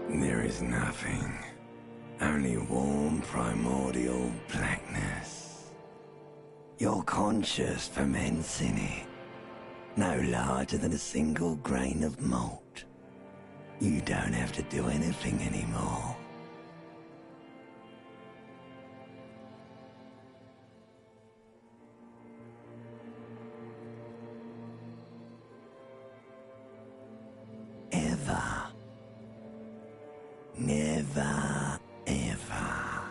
There is nothing. Only warm primordial blackness. Your conscious ferments in it. No larger than a single grain of malt. You don't have to do anything anymore. Ever. Never, ever.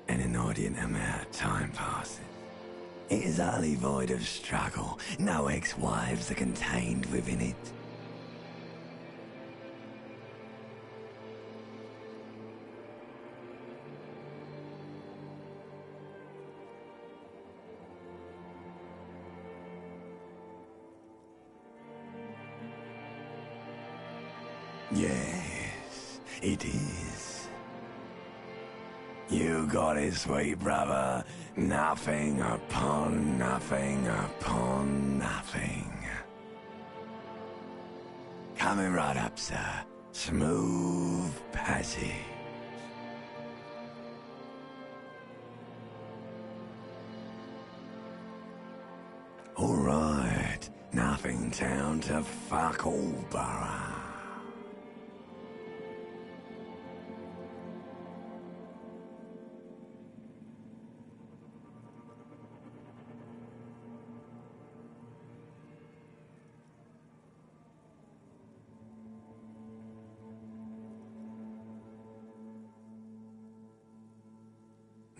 An inordinate amount of time passes. It is utterly void of struggle. No ex-wives are contained within it. Yes, it is. You got it, sweet brother. Nothing upon nothing upon nothing. Coming right up, sir. Smooth passage. All right. Nothing town to fuck all borough.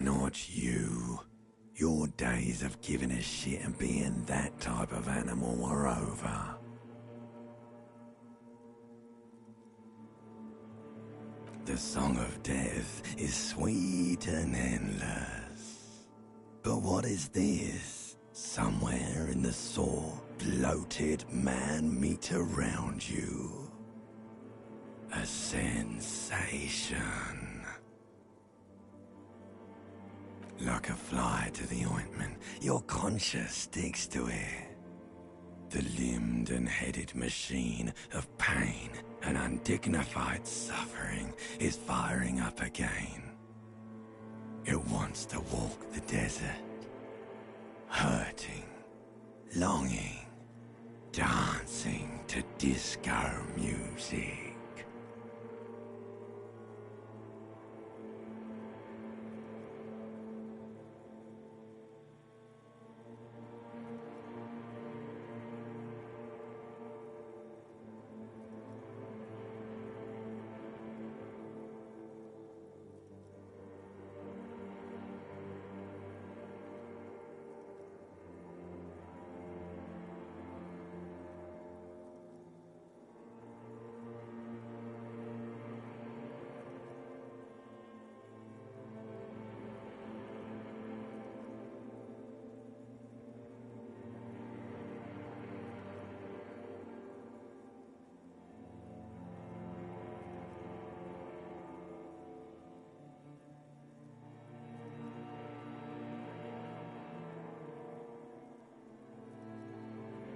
Not you. Your days of giving a shit and being that type of animal are over. The song of death is sweet and endless. But what is this? Somewhere in the sore, bloated man meet around you. A sensation. Like a fly to the ointment, your conscience sticks to it. The limbed and headed machine of pain and undignified suffering is firing up again. It wants to walk the desert, hurting, longing, dancing to disco music.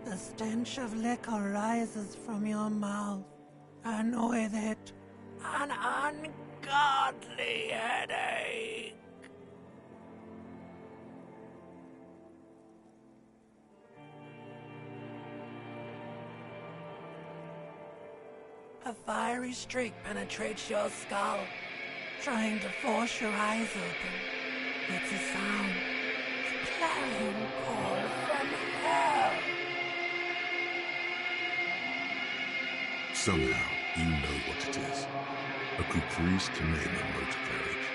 The stench of liquor rises from your mouth, and with it, an ungodly headache. A fiery streak penetrates your skull, trying to force your eyes open. It's a sound, a clarion call from hell. Somehow, you know what it is. A Caprice Canema motor carriage.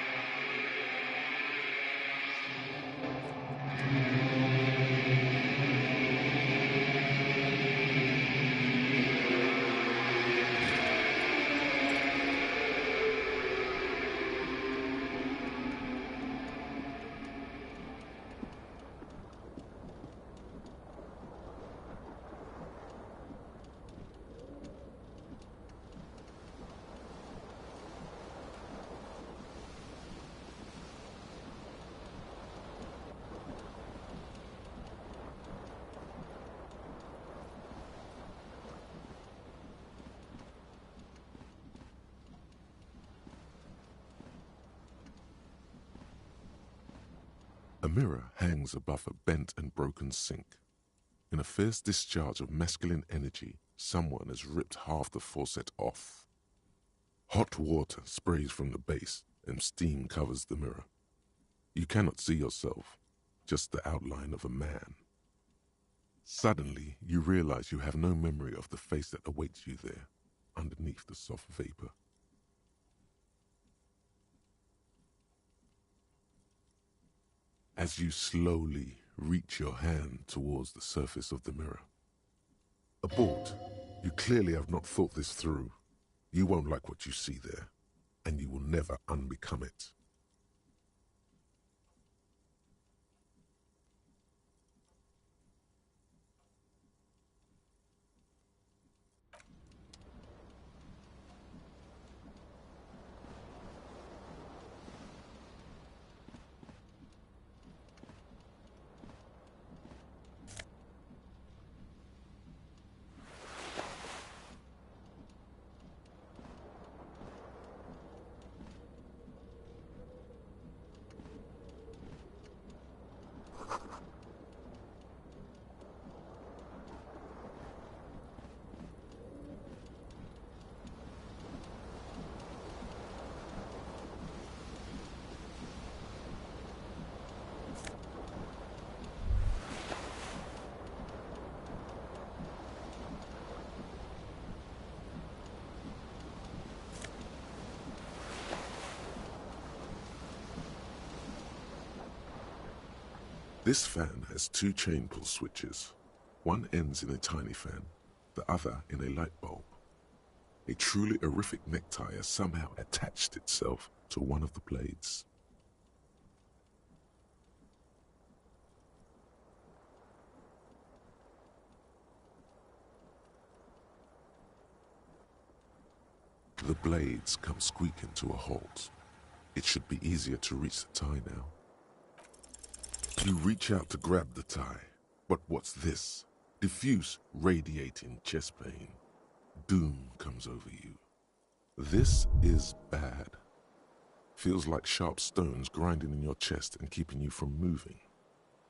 A mirror hangs above a bent and broken sink. In a fierce discharge of masculine energy, someone has ripped half the faucet off. Hot water sprays from the base and steam covers the mirror. You cannot see yourself, just the outline of a man. Suddenly, you realize you have no memory of the face that awaits you there, underneath the soft vapor. As you slowly reach your hand towards the surface of the mirror. Abort. You clearly have not thought this through. You won't like what you see there, and you will never unbecome it. This fan has two chain pull switches. One ends in a tiny fan, the other in a light bulb. A truly horrific necktie has somehow attached itself to one of the blades. The blades come squeaking to a halt. It should be easier to reach the tie now. You reach out to grab the tie, but what's this? Diffuse, radiating chest pain. Doom comes over you. This is bad. Feels like sharp stones grinding in your chest and keeping you from moving.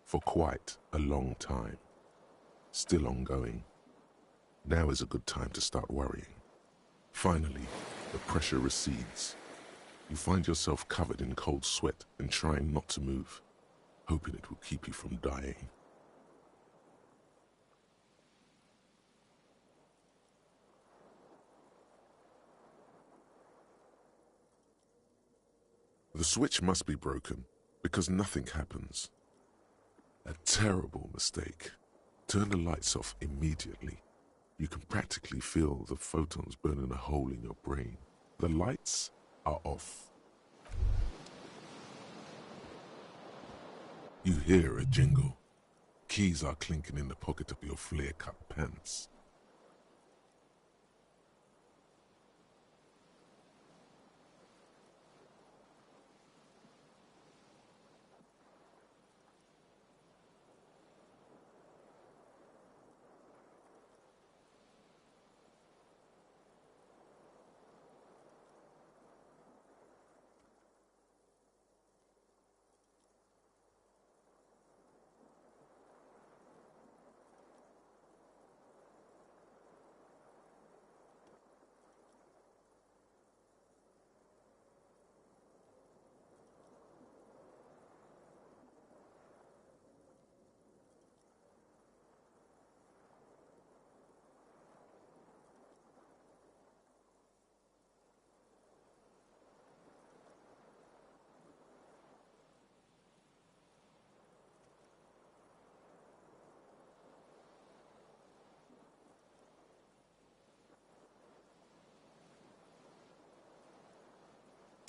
For quite a long time. Still ongoing. Now is a good time to start worrying. Finally, the pressure recedes. You find yourself covered in cold sweat and trying not to move, hoping it will keep you from dying. The switch must be broken, because nothing happens. A terrible mistake. Turn the lights off immediately. You can practically feel the photons burning a hole in your brain. The lights are off. You hear a jingle. Keys are clinking in the pocket of your flare-cut pants.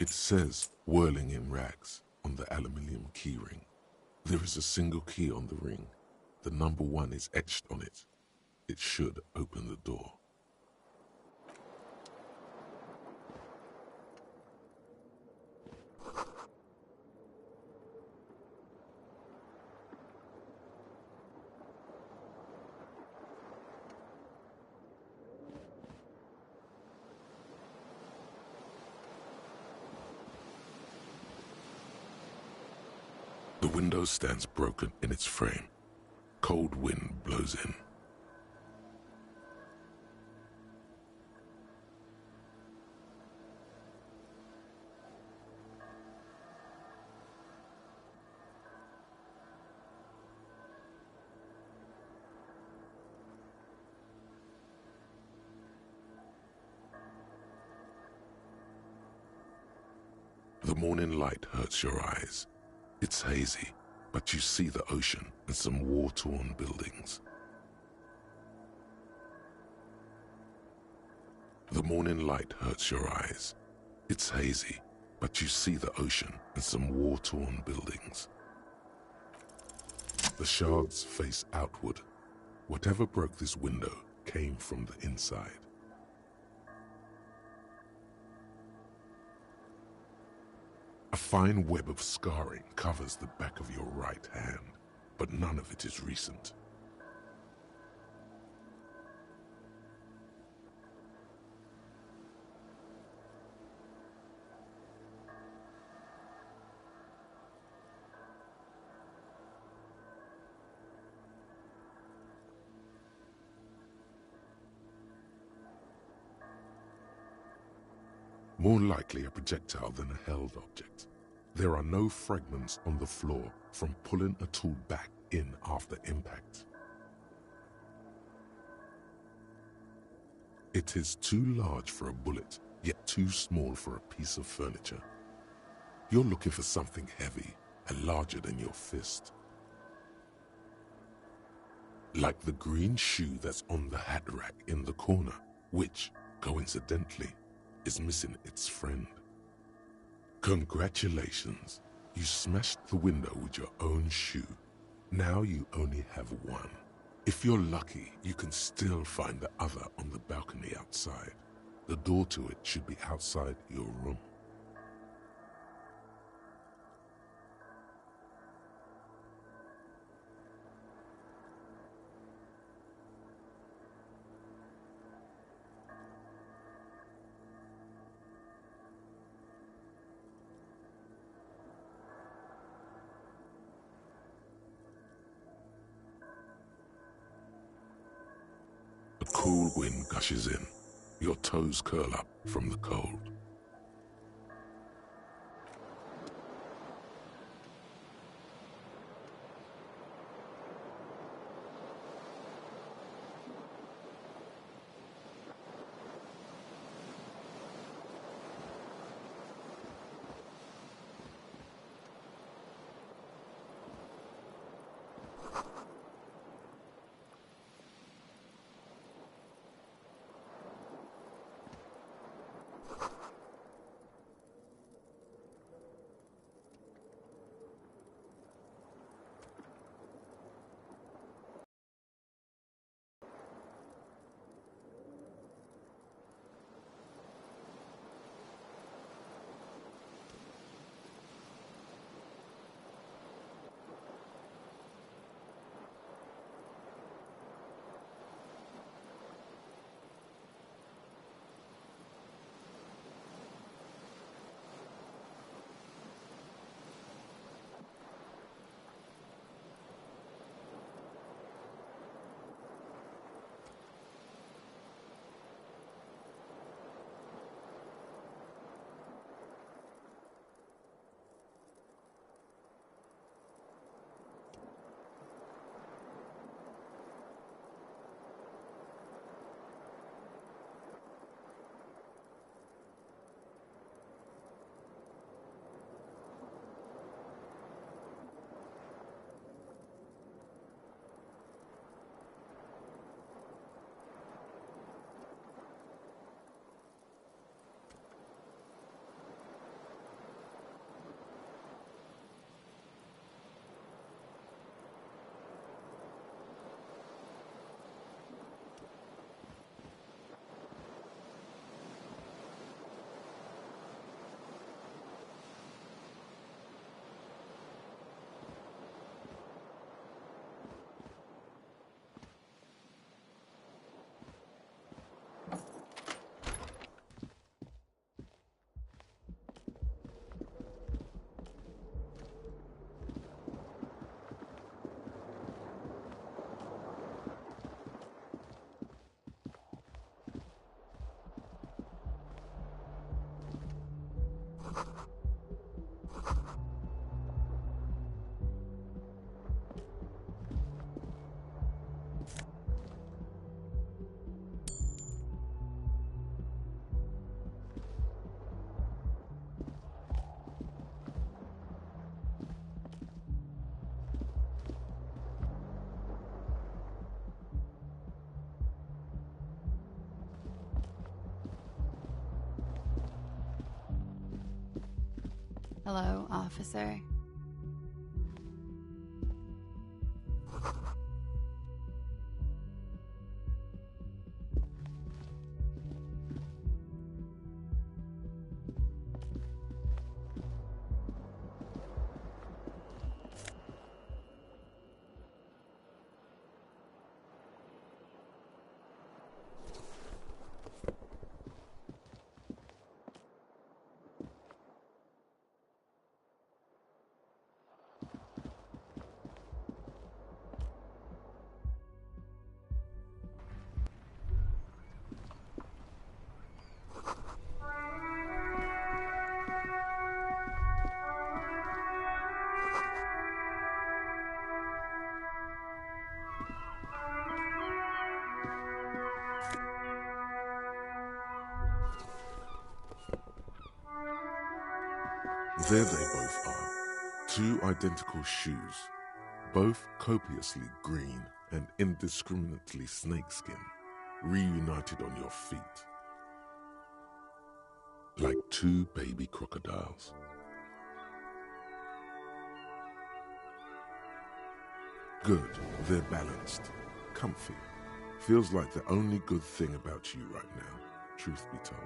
It says whirling in rags on the aluminium keyring. There is a single key on the ring. The number 1 is etched on it. It should open the door. The window stands broken in its frame. Cold wind blows in. The morning light hurts your eyes. It's hazy, but you see the ocean and some war-torn buildings. The morning light hurts your eyes. It's hazy, but you see the ocean and some war-torn buildings. The shards face outward. Whatever broke this window came from the inside. A fine web of scarring covers the back of your right hand, but none of it is recent. More likely a projectile than a held object. There are no fragments on the floor from pulling a tool back in after impact. It is too large for a bullet, yet too small for a piece of furniture. You're looking for something heavy and larger than your fist. Like the green shoe that's on the hat rack in the corner, which, coincidentally, is missing its friend. Congratulations, you smashed the window with your own shoe. Now you only have one. If you're lucky, you can still find the other on the balcony outside. The door to it should be outside your room. A cool wind gushes in. Your toes curl up from the cold. Hello, officer. There they both are. Two identical shoes, both copiously green and indiscriminately snakeskin, reunited on your feet. Like two baby crocodiles. Good, they're balanced, comfy. Feels like the only good thing about you right now, truth be told.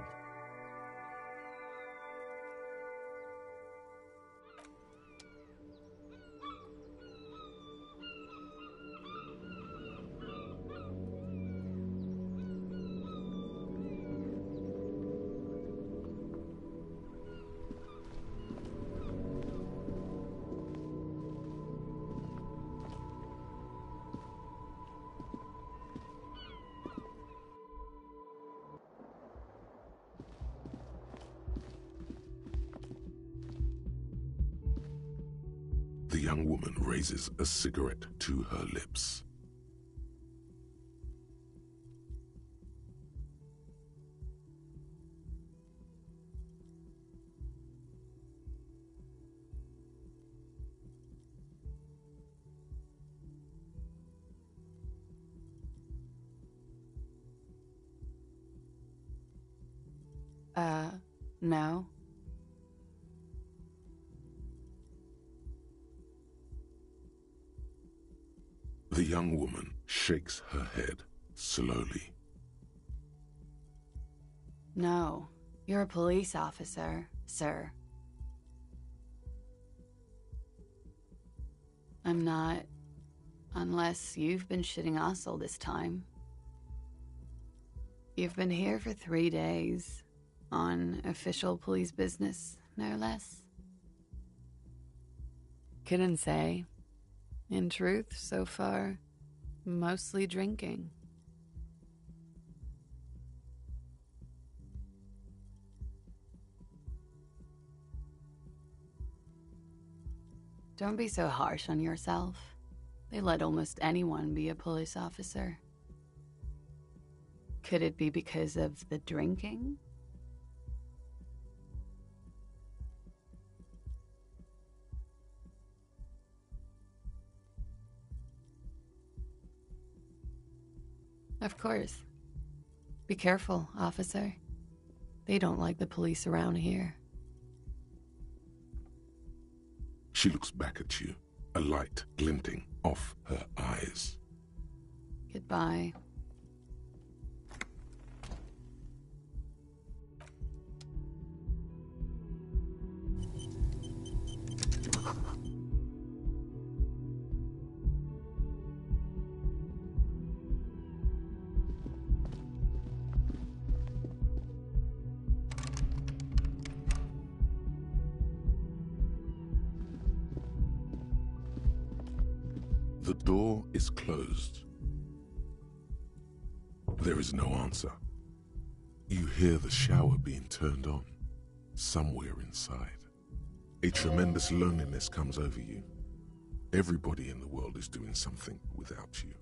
The young woman raises a cigarette to her lips. No. The young woman shakes her head slowly. No. You're a police officer, sir. I'm not. Unless you've been shitting us all this time. You've been here for 3 days. On official police business, no less. Couldn't say. In truth, so far, mostly drinking. Don't be so harsh on yourself. They let almost anyone be a police officer. Could it be because of the drinking? Of course. Be careful, officer. They don't like the police around here. She looks back at you, a light glinting off her eyes. Goodbye. The door is closed. There is no answer. You hear the shower being turned on, somewhere inside. A tremendous loneliness comes over you. Everybody in the world is doing something without you.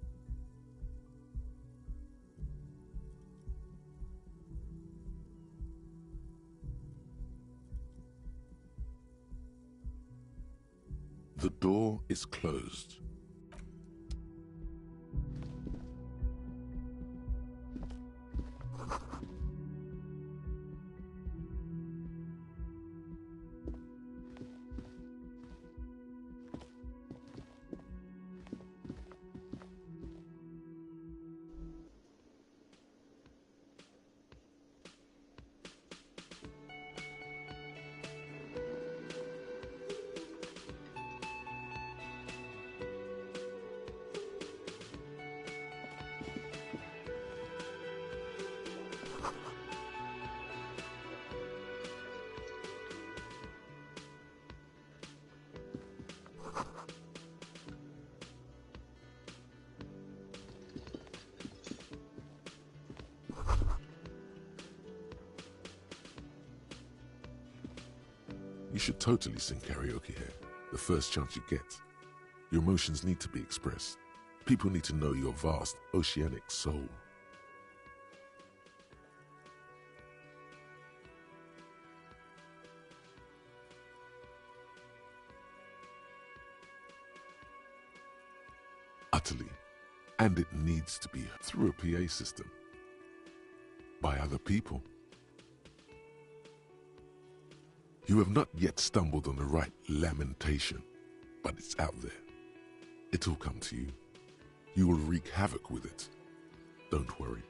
The door is closed. should totally sing karaoke here, the first chance you get. Your emotions need to be expressed. People need to know your vast, oceanic soul. Utterly. And it needs to be through a PA system. By other people. You have not yet stumbled on the right lamentation, but it's out there. It'll come to you. You will wreak havoc with it. Don't worry.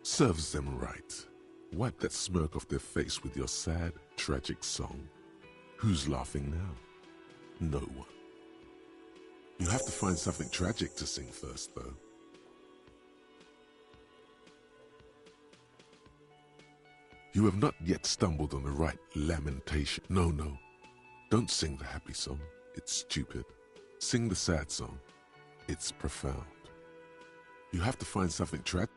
Serves them right. Wipe that smirk off their face with your sad, tragic song. Who's laughing now? No one. You have to find something tragic to sing first, though. You have not yet stumbled on the right lamentation. No. Don't sing the happy song. It's stupid. Sing the sad song. It's profound. You have to find something tragic.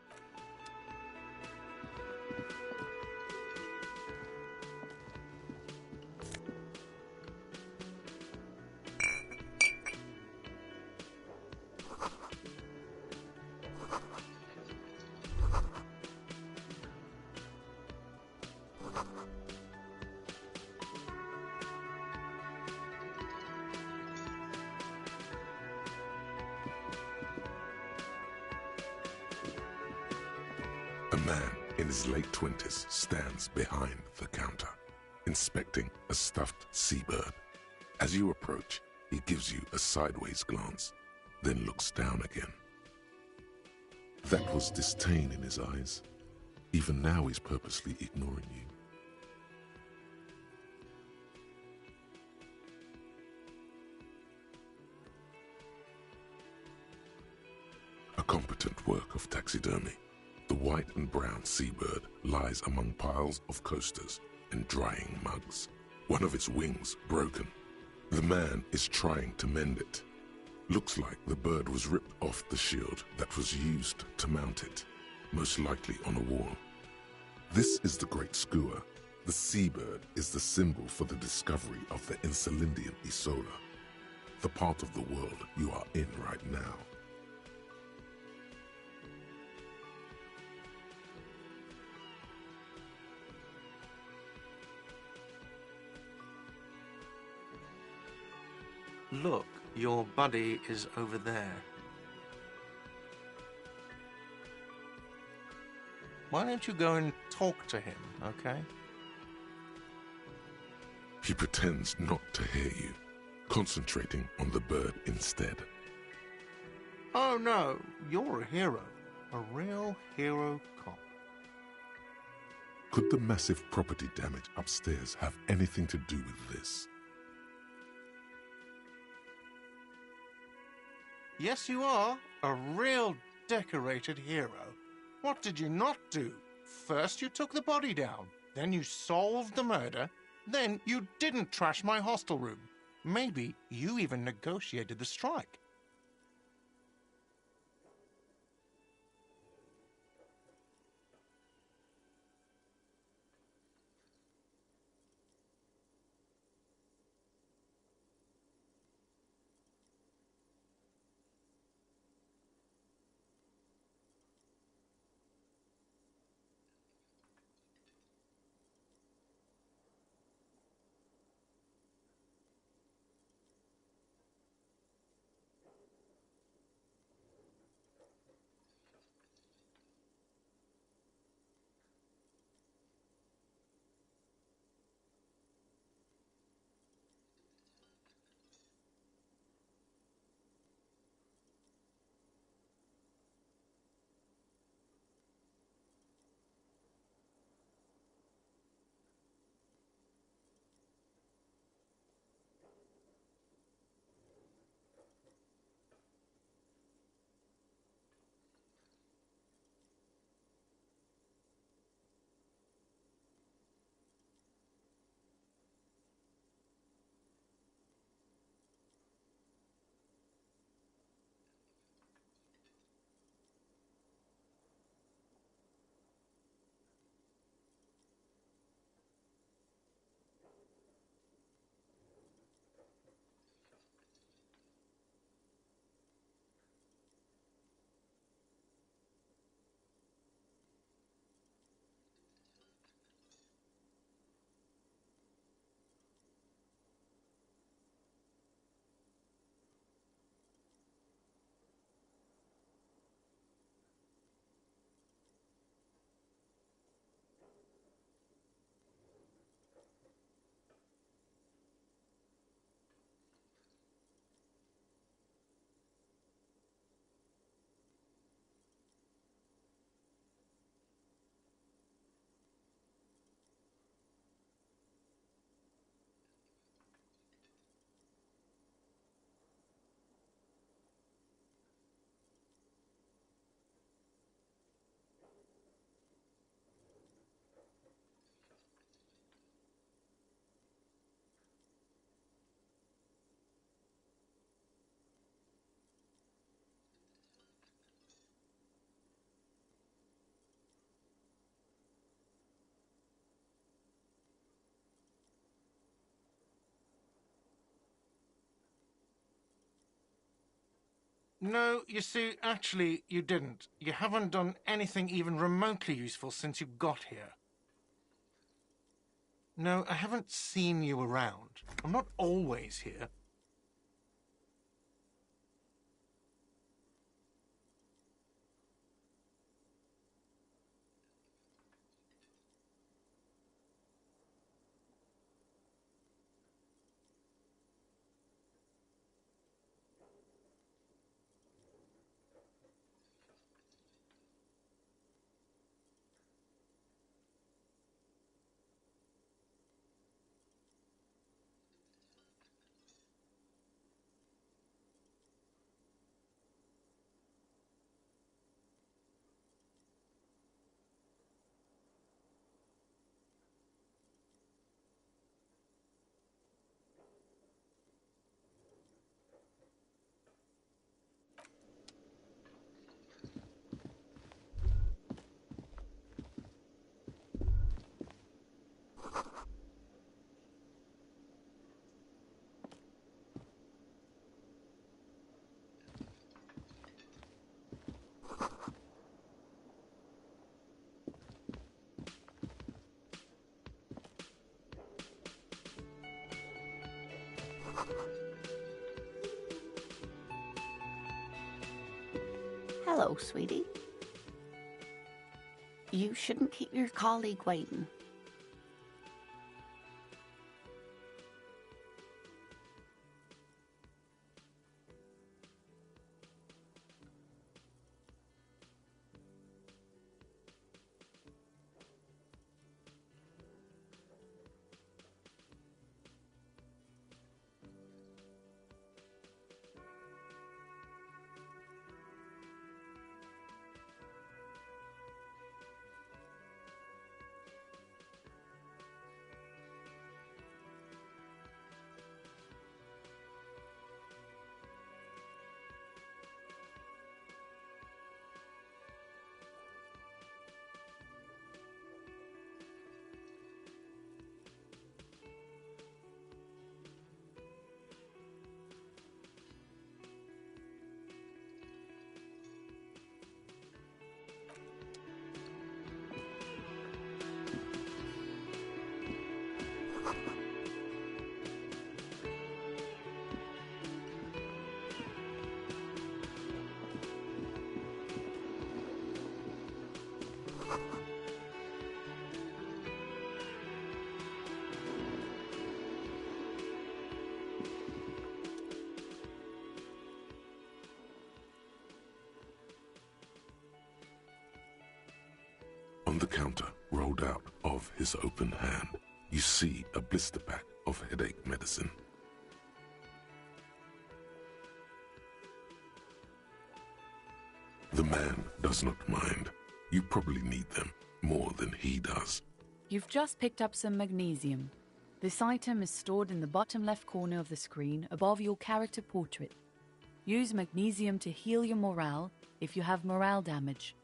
A man in his late 20s stands behind the counter, inspecting a stuffed seabird. As you approach, he gives you a sideways glance, then looks down again. That was disdain in his eyes. Even now he's purposely ignoring you. A competent work of taxidermy. The white and brown seabird lies among piles of coasters and drying mugs. One of its wings broken. The man is trying to mend it. Looks like the bird was ripped off the shield that was used to mount it, most likely on a wall. This is the Great Skua. The seabird is the symbol for the discovery of the Insulindian Isola, the part of the world you are in right now. Look, your buddy is over there. Why don't you go and talk to him, okay? He pretends not to hear you, concentrating on the bird instead. Oh no, you're a hero. A real hero cop. Could the massive property damage upstairs have anything to do with this? Yes, you are. A real decorated hero. What did you not do? First you took the body down, then you solved the murder, then you didn't trash my hostel room. Maybe you even negotiated the strike. No, you see, actually, you didn't. You haven't done anything even remotely useful since you got here. No, I haven't seen you around. I'm not always here. Hello, sweetie. You shouldn't keep your colleague waiting. On the counter, rolled out of his open hand, you see a blister pack of headache medicine. The man does not mind. You probably need them more than he does. You've just picked up some magnesium. This item is stored in the bottom left corner of the screen above your character portrait. Use magnesium to heal your morale if you have morale damage.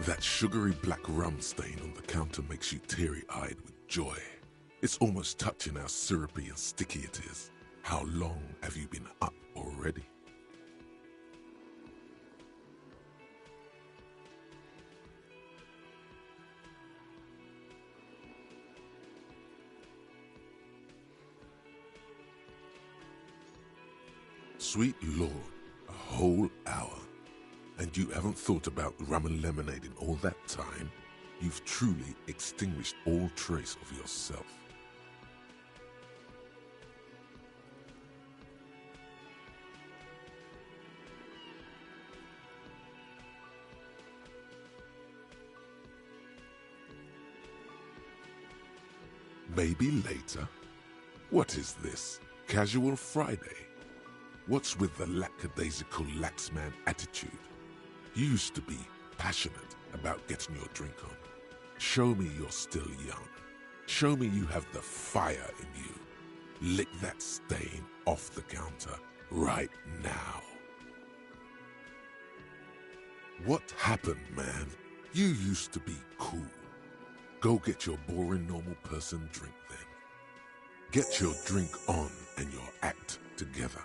That sugary black rum stain on the counter makes you teary-eyed with joy. It's almost touching how syrupy and sticky it is. How long have you been up already? Sweet Lord, a whole hour. And you haven't thought about rum and lemonade in all that time? You've truly extinguished all trace of yourself. Maybe later? What is this? Casual Friday? What's with the lackadaisical laxman attitude? You used to be passionate about getting your drink on. Show me you're still young. Show me you have the fire in you. Lick that stain off the counter right now. What happened, man? You used to be cool. Go get your boring normal person drink then. Get your drink on and your act together.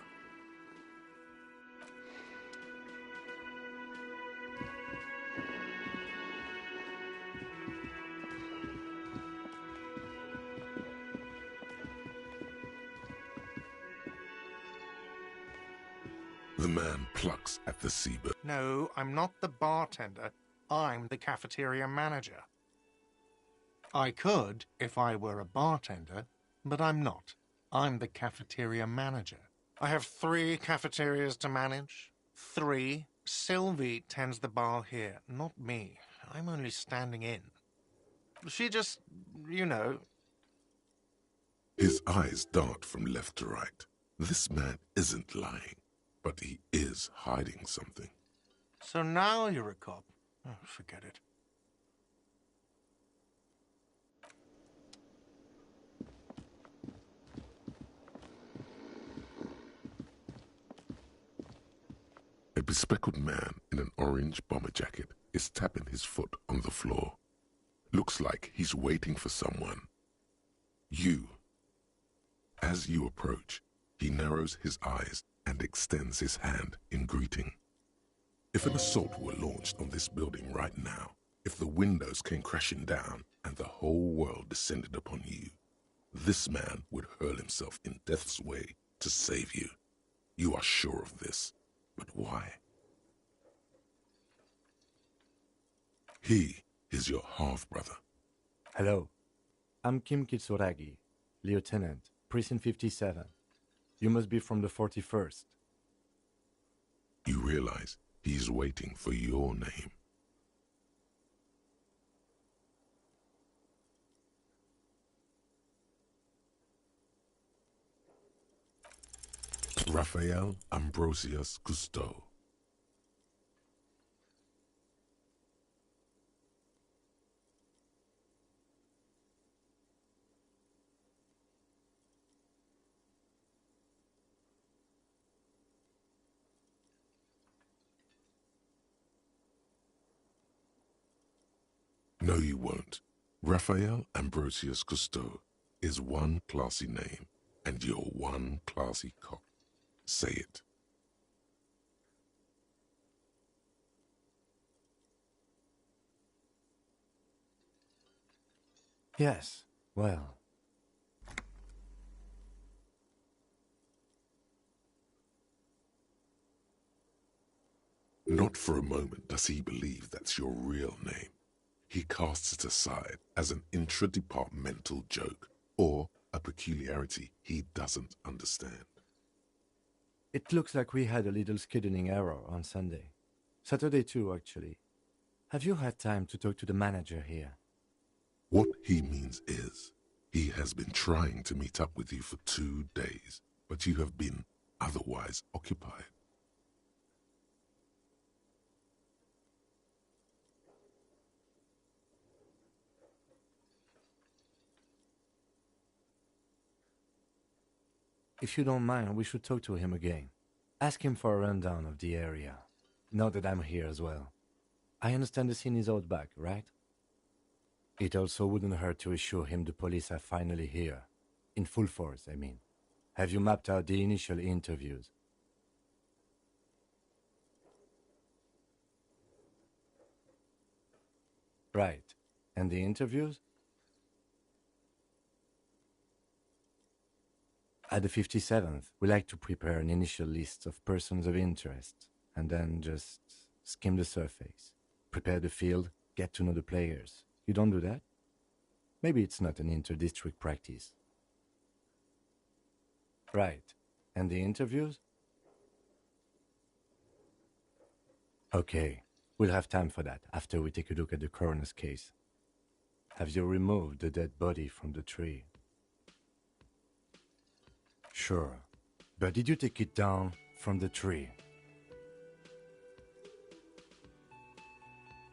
The man plucks at the Seabird. No, I'm not the bartender. I'm the cafeteria manager. I could if I were a bartender, but I'm not. I'm the cafeteria manager. I have 3 cafeterias to manage. 3. Sylvie tends the bar here, not me. I'm only standing in. She just, you know... His eyes dart from left to right. This man isn't lying, but he is hiding something. So now you're a cop. Oh, forget it. A bespectacled man in an orange bomber jacket is tapping his foot on the floor. Looks like he's waiting for someone. You. As you approach, he narrows his eyes and extends his hand in greeting. If an assault were launched on this building right now, if the windows came crashing down and the whole world descended upon you, this man would hurl himself in death's way to save you. You are sure of this, but why? He is your half-brother. Hello, I'm Kim Kitsuragi, Lieutenant, Precinct 57. You must be from the 41st. You realize he's waiting for your name. Raphael Ambrosius Cousteau. No, you won't. Raphael Ambrosius Cousteau is one classy name, and you're one classy cop. Say it. Yes, well... Not for a moment does he believe that's your real name. He casts it aside as an intra-departmental joke or a peculiarity he doesn't understand. It looks like we had a little scheduling error on Sunday. Saturday too, actually. Have you had time to talk to the manager here? What he means is, he has been trying to meet up with you for 2 days, but you have been otherwise occupied. If you don't mind, we should talk to him again. Ask him for a rundown of the area. Now that I'm here as well. I understand the scene is out back, right? It also wouldn't hurt to assure him the police are finally here. In full force, I mean. Have you mapped out the initial interviews? Right. And the interviews? At the 57th, we like to prepare an initial list of persons of interest, and then just skim the surface. Prepare the field, get to know the players. You don't do that? Maybe it's not an inter-district practice. Right. And the interviews? Okay, we'll have time for that after we take a look at the coroner's case. Have you removed the dead body from the tree? Sure, but did you take it down from the tree?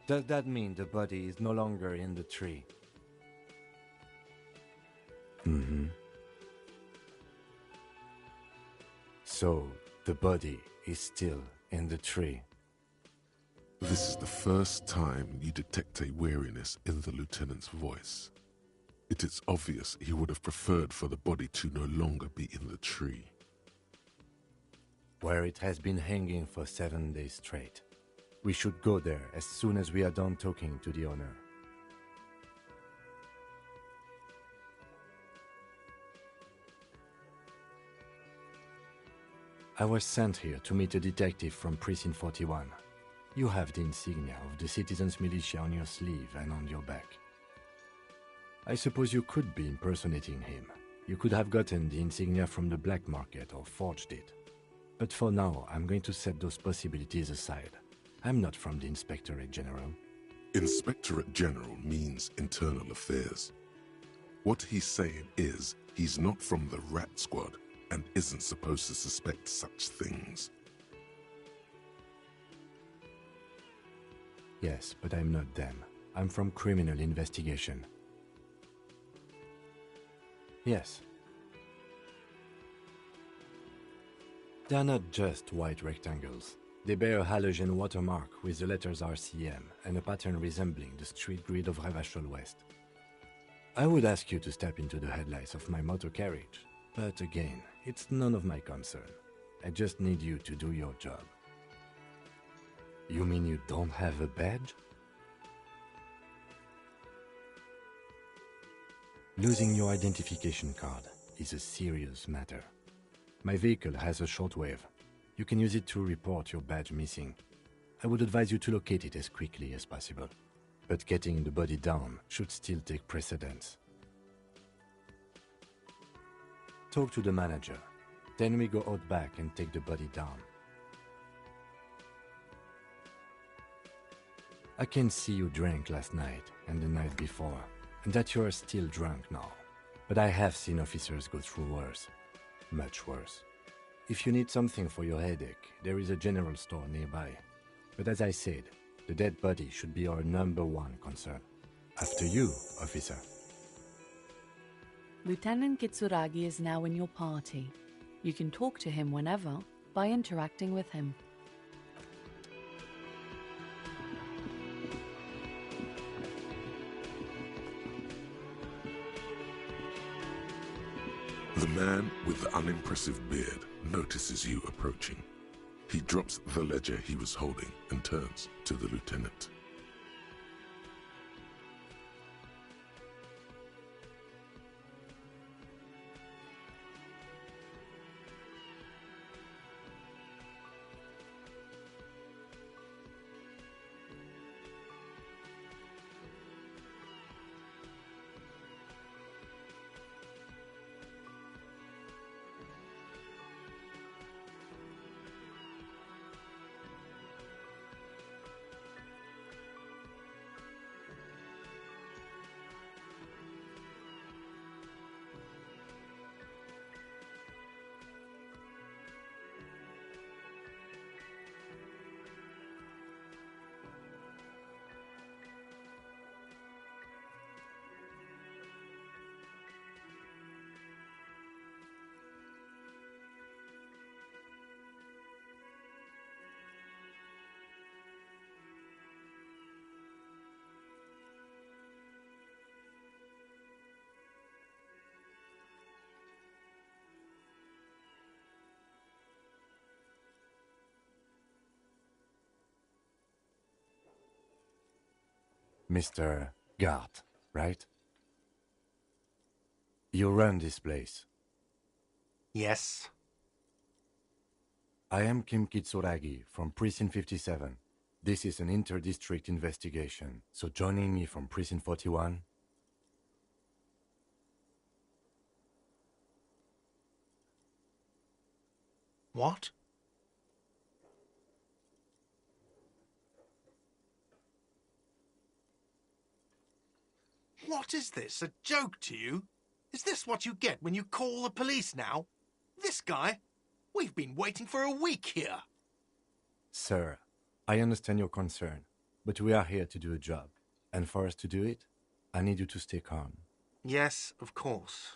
Does that mean the body is no longer in the tree? Mm-hmm. So, the body is still in the tree. This is the first time you detect a weariness in the lieutenant's voice. It is obvious he would have preferred for the body to no longer be in the tree. Where it has been hanging for 7 days straight. We should go there as soon as we are done talking to the owner. I was sent here to meet a detective from Precinct 41. You have the insignia of the Citizens Militia on your sleeve and on your back. I suppose you could be impersonating him. You could have gotten the insignia from the black market or forged it. But for now, I'm going to set those possibilities aside. I'm not from the Inspectorate General. Inspectorate General means internal affairs. What he's saying is he's not from the Rat Squad and isn't supposed to suspect such things. Yes, but I'm not them. I'm from criminal investigation. Yes. They're not just white rectangles. They bear a halogen watermark with the letters RCM and a pattern resembling the street grid of Ravachol West. I would ask you to step into the headlights of my motor carriage, but again, it's none of my concern. I just need you to do your job. You mean you don't have a badge? Losing your identification card is a serious matter. My vehicle has a shortwave. You can use it to report your badge missing. I would advise you to locate it as quickly as possible. But getting the body down should still take precedence. Talk to the manager. Then we go out back and take the body down. I can see you drank last night and the night before, and that you are still drunk now. But I have seen officers go through worse. Much worse. If you need something for your headache, there is a general store nearby. But as I said, the dead body should be our #1 concern. After you, officer. Lieutenant Kitsuragi is now in your party. You can talk to him whenever by interacting with him. The man with the unimpressive beard notices you approaching. He drops the ledger he was holding and turns to the lieutenant. Mr. Gart, right? You run this place. Yes. I am Kim Kitsuragi from Precinct 57. This is an inter-district investigation, so joining me from Precinct 41... What? What is this? A joke to you? Is this what you get when you call the police now? This guy? We've been waiting for a week here. Sir, I understand your concern, but we are here to do a job. And for us to do it, I need you to stay calm. Yes, of course.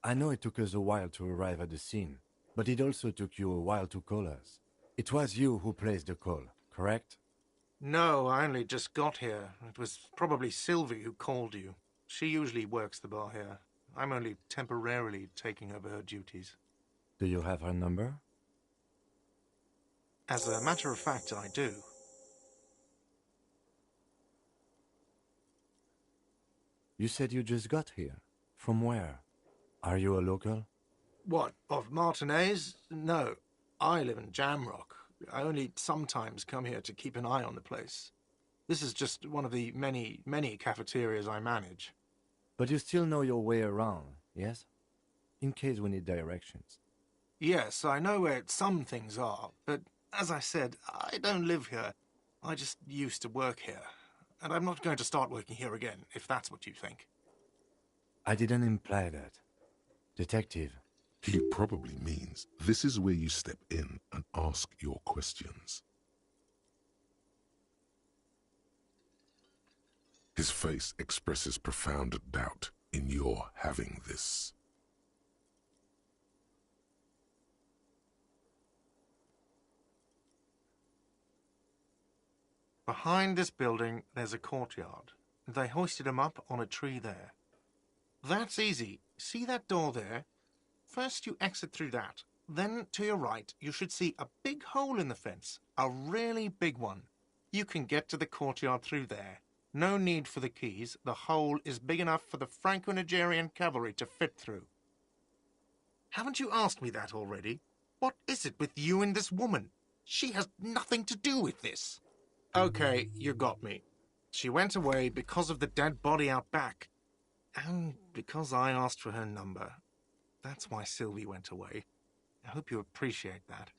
I know it took us a while to arrive at the scene, but it also took you a while to call us. It was you who placed the call, correct? No, I only just got here. It was probably Sylvie who called you. She usually works the bar here. I'm only temporarily taking over her duties. Do you have her number? As a matter of fact, I do. You said you just got here. From where? Are you a local? What, of Martinez? No, I live in Jamrock. I only sometimes come here to keep an eye on the place. This is just one of the many, many cafeterias I manage. But you still know your way around, yes? In case we need directions. Yes, I know where some things are, but as I said, I don't live here. I just used to work here. And I'm not going to start working here again, if that's what you think. I didn't imply that. Detective. He probably means this is where you step in and ask your questions. His face expresses profound doubt in your having this. Behind this building, there's a courtyard. They hoisted him up on a tree there. That's easy. See that door there? First you exit through that. Then, to your right, you should see a big hole in the fence. A really big one. You can get to the courtyard through there. No need for the keys. The hole is big enough for the Franco-Nigerian cavalry to fit through. Haven't you asked me that already? What is it with you and this woman? She has nothing to do with this. Okay, you got me. She went away because of the dead body out back. And because I asked for her number. That's why Sylvie went away. I hope you appreciate that.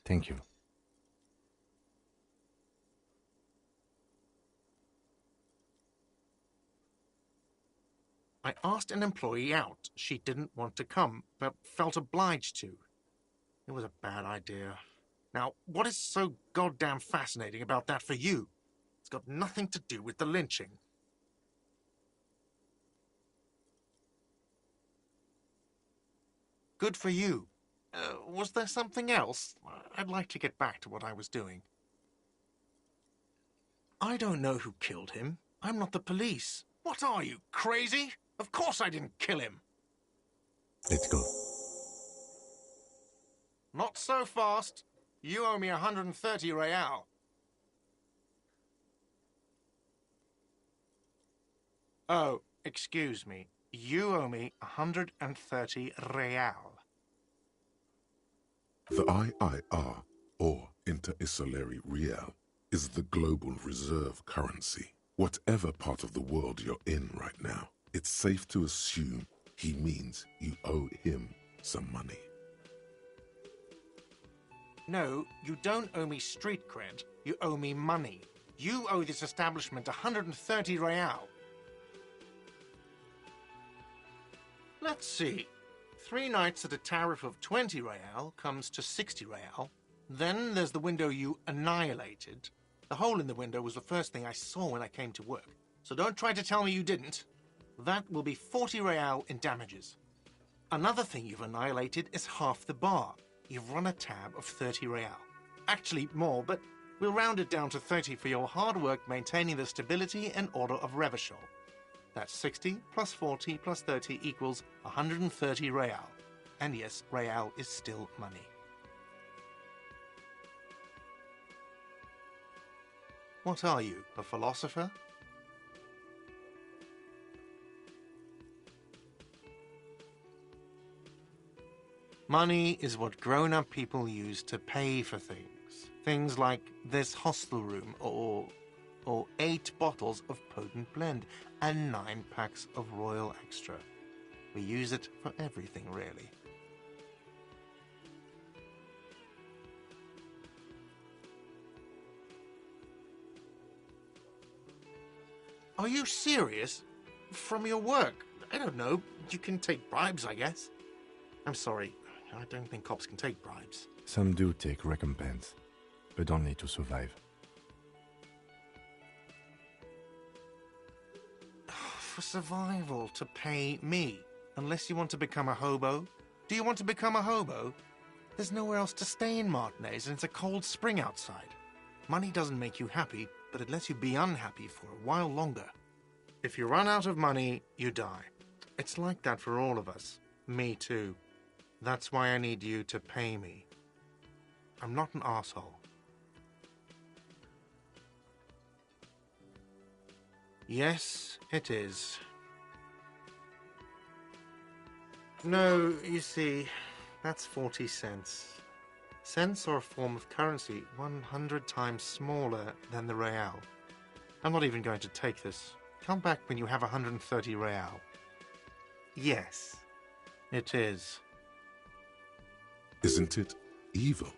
Thank you. I asked an employee out. She didn't want to come, but felt obliged to. It was a bad idea. Now, what is so goddamn fascinating about that for you? It's got nothing to do with the lynching. Good for you. Was there something else? I'd like to get back to what I was doing. I don't know who killed him. I'm not the police. What are you, crazy? Of course I didn't kill him. Let's go. Not so fast. You owe me 130 real. Oh, excuse me. You owe me 130 real. The IIR, or Inter-Isolary Real, is the global reserve currency. Whatever part of the world you're in right now, it's safe to assume he means you owe him some money. No, you don't owe me street cred. You owe me money. You owe this establishment 130 real. Let's see. 3 nights at a tariff of 20 real comes to 60 real. Then there's the window you annihilated. The hole in the window was the first thing I saw when I came to work. So don't try to tell me you didn't. That will be 40 real in damages. Another thing you've annihilated is half the bar. You've run a tab of 30 real. Actually more, but we'll round it down to 30 for your hard work maintaining the stability and order of Revachol. That's 60 plus 40 plus 30 equals 130 real. And yes, real is still money. What are you, a philosopher? Money is what grown-up people use to pay for things. Things like this hostel room, or 8 bottles of potent blend, and 9 packs of Royal Extra. We use it for everything, really. Are you serious? From your work? I don't know. You can take bribes, I guess. I'm sorry. I don't think cops can take bribes. Some do take recompense, but only to survive. for survival to pay me. Unless you want to become a hobo. Do you want to become a hobo? There's nowhere else to stay in Martinez, and it's a cold spring outside. Money doesn't make you happy, but it lets you be unhappy for a while longer. If you run out of money, you die. It's like that for all of us. Me too. That's why I need you to pay me. I'm not an asshole. Yes, it is. No, you see, that's 40 cents. Cents are a form of currency 100 times smaller than the real. I'm not even going to take this. Come back when you have 130 real. Yes, it is. Isn't it evil?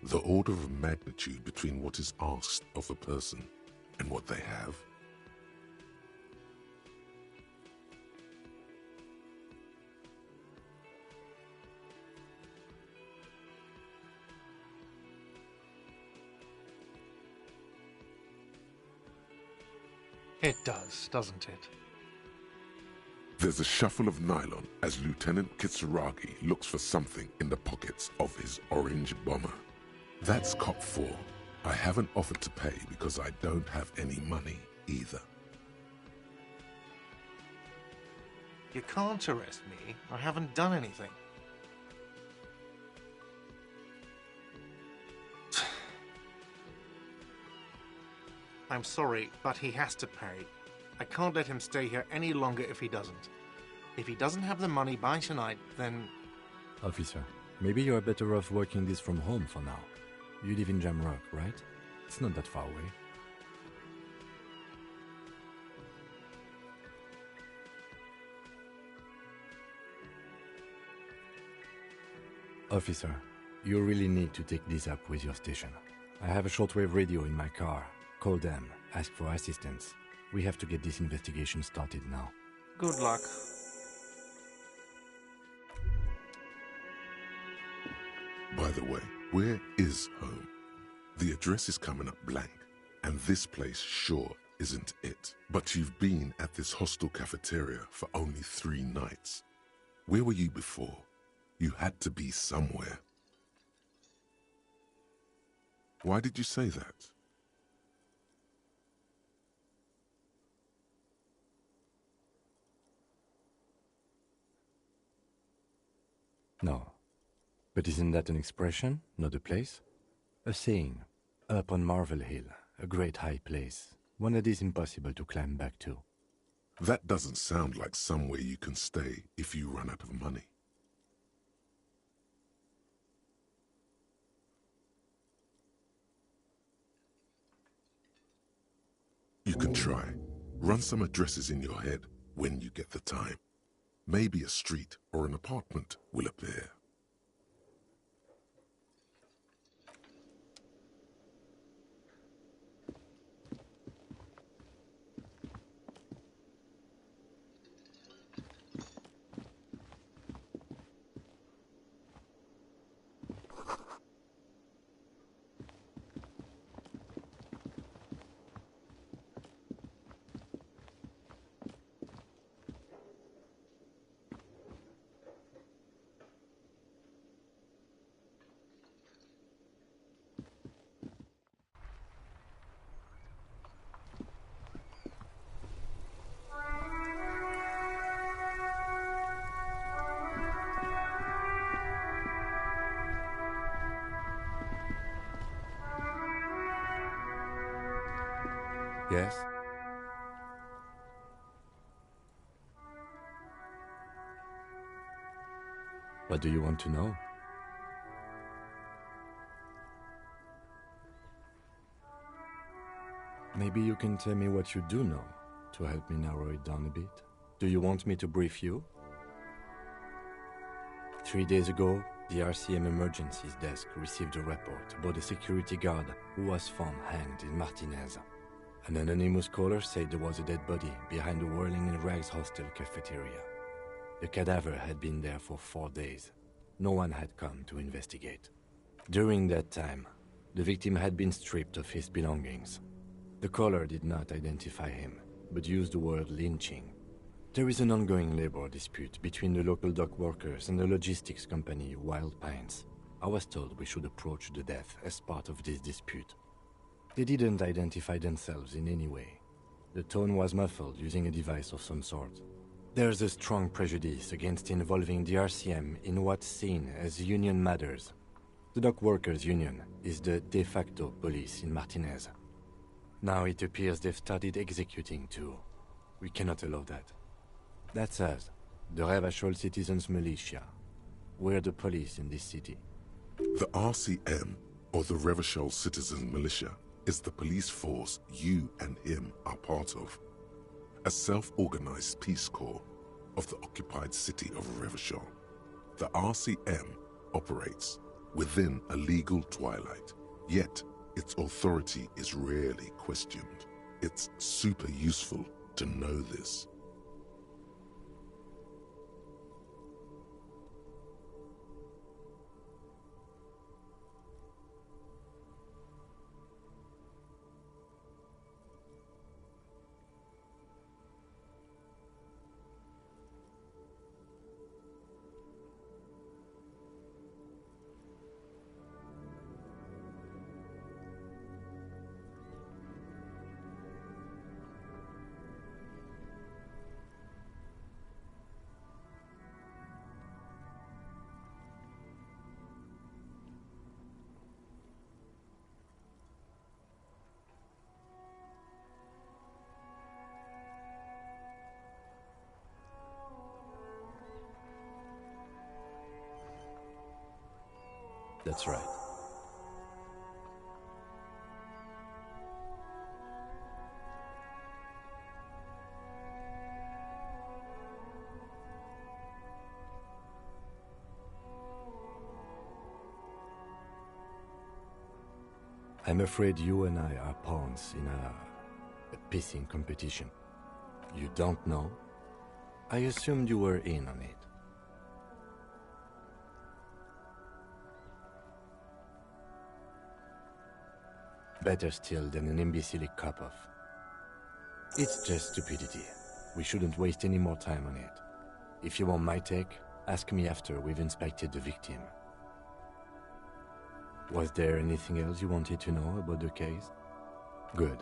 The order of magnitude between what is asked of a person and what they have. It does, doesn't it? There's a shuffle of nylon as Lieutenant Kitsuragi looks for something in the pockets of his orange bomber. That's Cop 4. I haven't offered to pay because I don't have any money either. You can't arrest me. I haven't done anything. I'm sorry, but he has to pay. I can't let him stay here any longer if he doesn't. If he doesn't have the money by tonight, then... Officer, maybe you are better off working this from home for now. You live in Jamrock, right? It's not that far away. Officer, you really need to take this up with your station. I have a shortwave radio in my car. Call them, ask for assistance. We have to get this investigation started now. Good luck. By the way, where is home? The address is coming up blank, and this place sure isn't it. But you've been at this hostel cafeteria for only 3 nights. Where were you before? You had to be somewhere. Why did you say that? No. But isn't that an expression, not a place? A saying. Up on Marvel Hill, a great high place. One that is impossible to climb back to. That doesn't sound like somewhere you can stay if you run out of money. You can try. Run some addresses in your head when you get the time. Maybe a street or an apartment will appear. Yes? What do you want to know? Maybe you can tell me what you do know to help me narrow it down a bit. Do you want me to brief you? 3 days ago, the RCM Emergencies Desk received a report about a security guard who was found hanged in Martinez. An anonymous caller said there was a dead body behind the Whirling in Rags hostel cafeteria. The cadaver had been there for 4 days. No one had come to investigate. During that time, the victim had been stripped of his belongings. The caller did not identify him, but used the word lynching There is an ongoing labor dispute between the local dock workers and the logistics company Wild Pines. I was told we should approach the death as part of this dispute. They didn't identify themselves in any way. The tone was muffled using a device of some sort. There's a strong prejudice against involving the RCM in what's seen as union matters. The Dock Workers Union is the de facto police in Martinez. Now it appears they've started executing too. We cannot allow that. That's us, the Revachol Citizens Militia. We're the police in this city. The RCM, or the Revachol Citizen Militia, is the police force you and him are part of. A self-organized peace corps of the occupied city of Revachol. The RCM operates within a legal twilight, yet its authority is rarely questioned. It's super useful to know this. That's right. I'm afraid you and I are pawns in a pissing competition. You don't know? I assumed you were in on it. Better still than an imbecilic cop-off. It's just stupidity. We shouldn't waste any more time on it. If you want my take, ask me after we've inspected the victim. Was there anything else you wanted to know about the case? Good.